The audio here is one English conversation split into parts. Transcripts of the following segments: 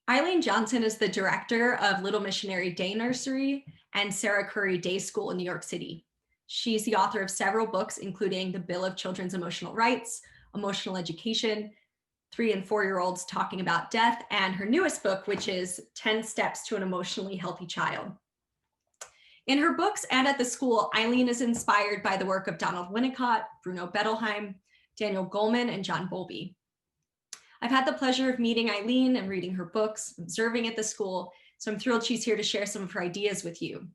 Eileen Johnson is the director of Little Missionary Day Nursery and Sara Day School in New York City. She's the author of several books, including The Bill of Children's Emotional Rights, Emotional Education, 3 and 4-year-olds Talking About Death, and her newest book, which is 10 Steps to an Emotionally Healthy Child. In her books and at the school, Eileen is inspired by the work of Donald Winnicott, Bruno Bettelheim, Daniel Goleman, and John Bowlby. I've had the pleasure of meeting Eileen and reading her books, observing at the school, so I'm thrilled she's here to share some of her ideas with you.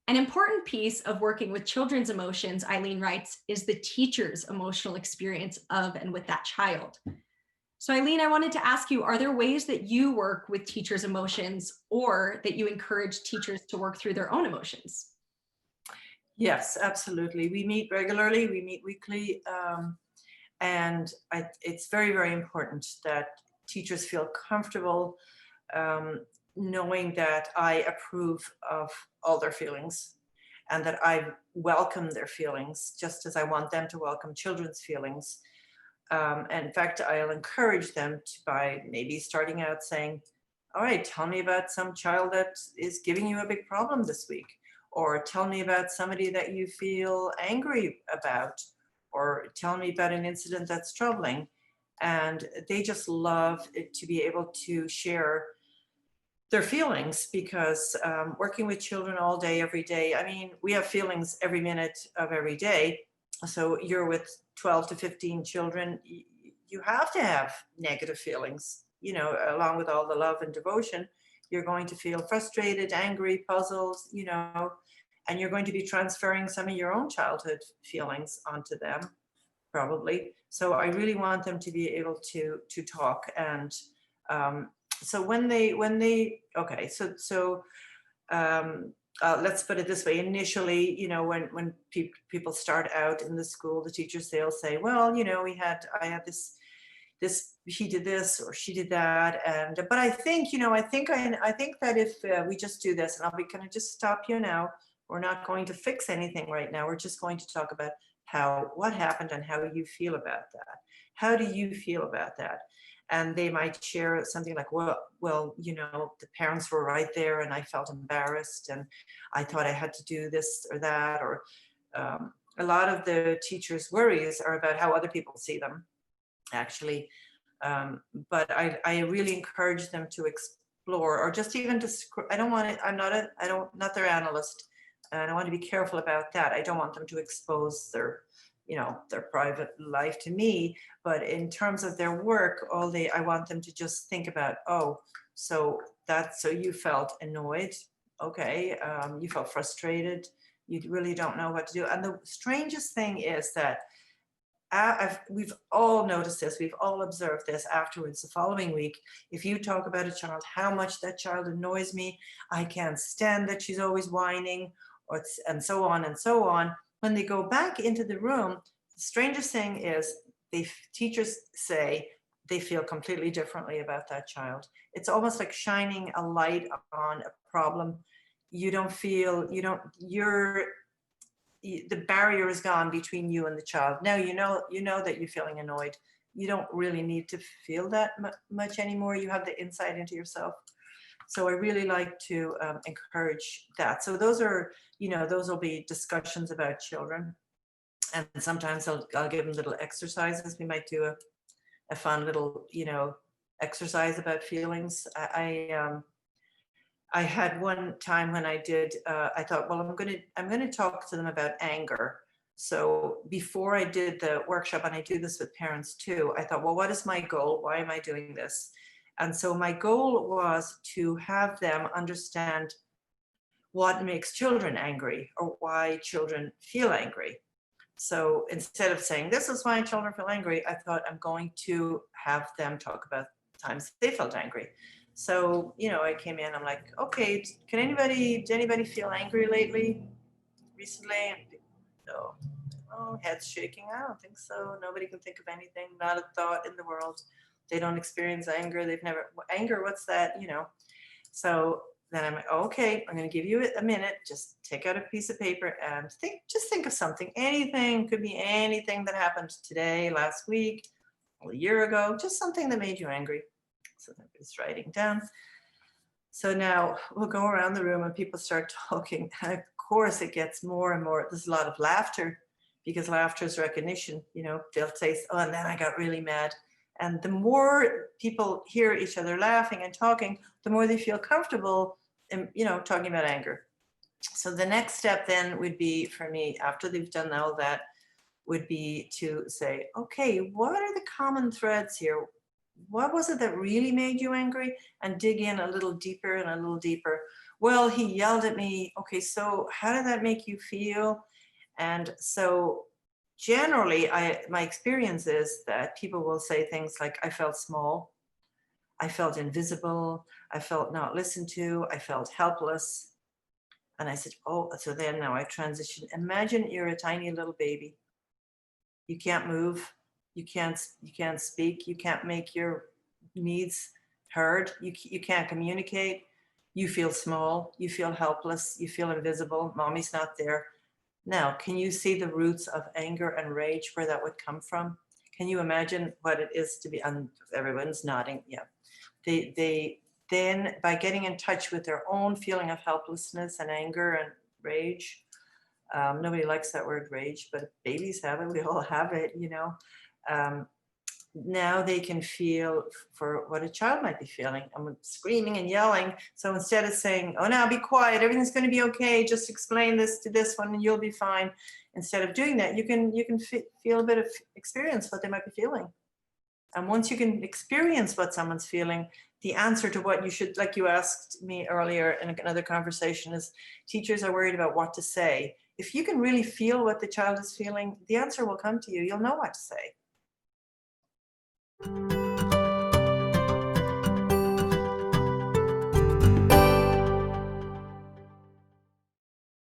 An important piece of working with children's emotions, Eileen writes, is the teacher's emotional experience of and with that child. So Eileen, I wanted to ask you, are there ways that you work with teachers' emotions or that you encourage teachers to work through their own emotions? Yes, absolutely. We meet regularly, we meet weekly, and it's very, very important that teachers feel comfortable knowing that I approve of all their feelings and that I welcome their feelings just as I want them to welcome children's feelings. And in fact, I'll encourage them by maybe starting out saying, all right, tell me about some child that is giving you a big problem this week, or tell me about somebody that you feel angry about, or tell me about an incident that's troubling. And they just love it to be able to share their feelings because working with children all day, every day, I mean, we have feelings every minute of every day. So you're with 12 to 15 children, you have to have negative feelings, you know, along with all the love and devotion. You're going to feel frustrated, angry, puzzled, you know, and you're going to be transferring some of your own childhood feelings onto them, probably. So I really want them to be able to talk. And so when they okay, let's put it this way. Initially, you know, when people start out in the school, the teachers, they'll say, well, you know, I had this, he did this or she did that, but I think, you know, I think that if we just do this, and I'll be, can I just stop you now? We're not going to fix anything right now. We're just going to talk about what happened and how you feel about that. How do you feel about that? And they might share something like, well, you know, the parents were right there and I felt embarrassed and I thought I had to do this or that, or a lot of the teachers' worries are about how other people see them, actually. But I really encourage them to explore, or just even to, I'm not their analyst, and I want to be careful about that. I don't want them to expose their, you know, their private life to me, but in terms of their work, I want them to just think about, oh, so you felt annoyed, okay, you felt frustrated, you really don't know what to do. And the strangest thing is that we've all noticed this, we've all observed this afterwards, the following week, if you talk about a child, how much that child annoys me, I can't stand that she's always whining, and so on and so on. When they go back into the room, the strangest thing is teachers say they feel completely differently about that child. It's almost like shining a light on a problem. The barrier is gone between you and the child. Now you know that you're feeling annoyed. You don't really need to feel that much anymore. You have the insight into yourself. So I really like to encourage that. So those will be discussions about children. And sometimes I'll give them little exercises. We might do a fun little, you know, exercise about feelings. I had one time when I thought, well, I'm going to talk to them about anger. So before I did the workshop, and I do this with parents too, I thought, well, what is my goal? Why am I doing this? And so my goal was to have them understand what makes children angry or why children feel angry. So instead of saying, this is why children feel angry, I thought I'm going to have them talk about times they felt angry. So, you know, I came in, I'm like, okay, did anybody feel angry recently? And no. Oh, heads shaking. I don't think so. Nobody can think of anything, not a thought in the world. They don't experience anger. They've never, anger, what's that, you know? So then I'm like, okay, I'm going to give you a minute. Just take out a piece of paper and just think of something. Anything, could be anything that happened today, last week, a year ago, just something that made you angry. So I'm just writing down. So now we'll go around the room and people start talking. And of course it gets more and more, there's a lot of laughter because laughter is recognition. You know, they'll say, oh, and then I got really mad. And the more people hear each other laughing and talking, the more they feel comfortable in, you know, talking about anger. So the next step then would be for me, after they've done all that, would be to say, okay, what are the common threads here? What was it that really made you angry? And dig in a little deeper and a little deeper. Well, he yelled at me. Okay, so how did that make you feel? And so generally, my experience is that people will say things like, I felt small, I felt invisible, I felt not listened to, I felt helpless. And I said, oh, so then now I transition. Imagine you're a tiny little baby. You can't move, you can't speak, you can't make your needs heard, you can't communicate, you feel small, you feel helpless, you feel invisible, mommy's not there. Now, can you see the roots of anger and rage where that would come from? Can you imagine what it is to be, and everyone's nodding, yeah. They then, by getting in touch with their own feeling of helplessness and anger and rage, nobody likes that word rage, but babies have it, we all have it, you know. Now they can feel for what a child might be feeling. I'm screaming and yelling. So instead of saying, oh, now be quiet, everything's going to be okay, just explain this to this one and you'll be fine. Instead of doing that, you can feel a bit of experience what they might be feeling. And once you can experience what someone's feeling, the answer to what you should, like you asked me earlier in another conversation, is teachers are worried about what to say. If you can really feel what the child is feeling, the answer will come to you. You'll know what to say.